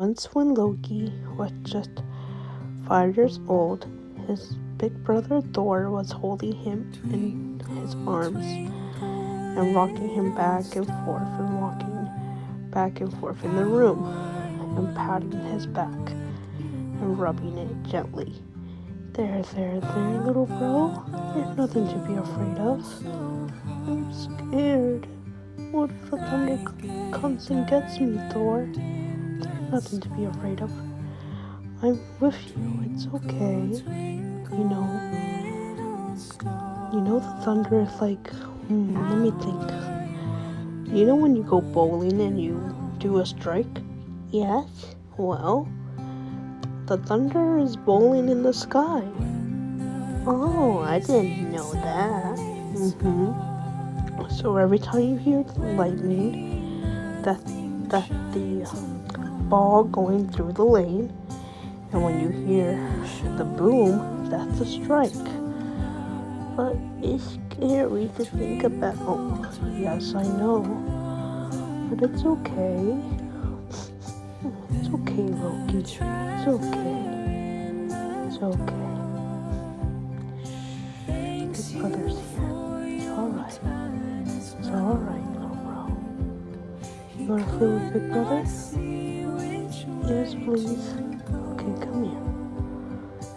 Once, when Loki was just 5 years old, his big brother Thor was holding him in his arms and rocking him back and forth and walking back and forth in the room and patting his back and rubbing it gently. There, little bro. There's nothing to be afraid of. I'm scared. What if the thunder comes and gets me, Thor? There's nothing to be afraid of. I'm with you. It's okay. The thunder is like, let me think. You know when you go bowling and you do a strike? Yes. Well, the thunder is bowling in the sky. Oh, I didn't know that. So every time you hear lightning, that's the ball going through the lane. And when you hear the boom, that's a strike. But it's scary to think about. Yes, I know. But it's okay. It's okay, Loki. It's okay. It's okay. Big brother's here. It's alright. It's alright, little bro. You wanna play with Big Brother? Yes, please. Okay, come here.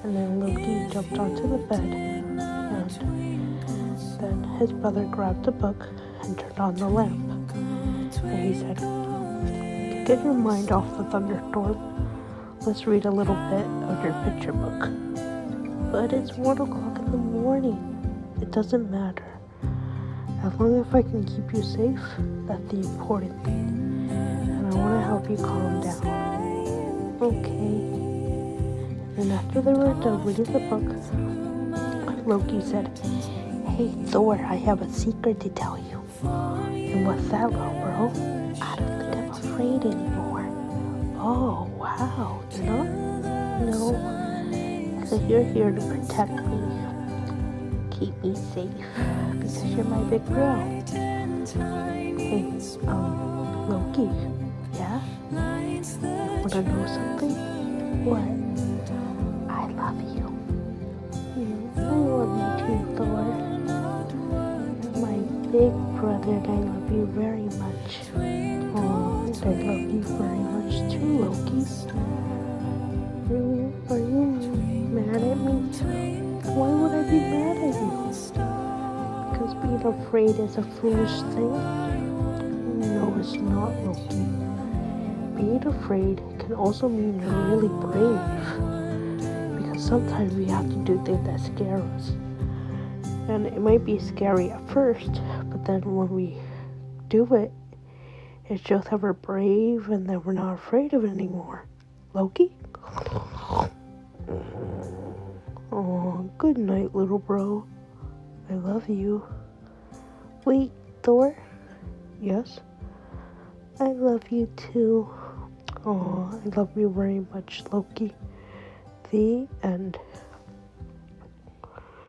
And then Loki jumped onto the bed, and then his brother grabbed a book and turned on the lamp. And he said, "Get your mind off the thunderstorm. Let's read a little bit of your picture book." But it's 1 o'clock in the morning. It doesn't matter. As long as I can keep you safe, that's the important thing. And I want to help you calm down. Okay. And after they were done reading the book, Loki said, "Hey Thor, I have a secret to tell you." "And what's that, little bro?" "I don't think I'm afraid anymore." "Oh, wow. You're not?" "No, because you're here to protect me. Keep me safe, because you're my big bro." "Hey, Loki, yeah? Wanna know something?" "What?" "I love you." "I love you too, Thor. You're my big brother, and I love you very much." "Oh, and I love you very much too, Loki." Are you mad at me?" "Why would I be mad at you?" "Because being afraid is a foolish thing." "No, it's not, Loki. Being afraid can also mean you're really brave. Because sometimes we have to do things that scare us. And it might be scary at first, but then when we do it, it shows that we're brave and that we're not afraid of it anymore. Loki?" "Oh, good night, little bro. I love you." "Wait, Thor?" "Yes?" "I love you too." "Oh, I love you very much, Loki." The end.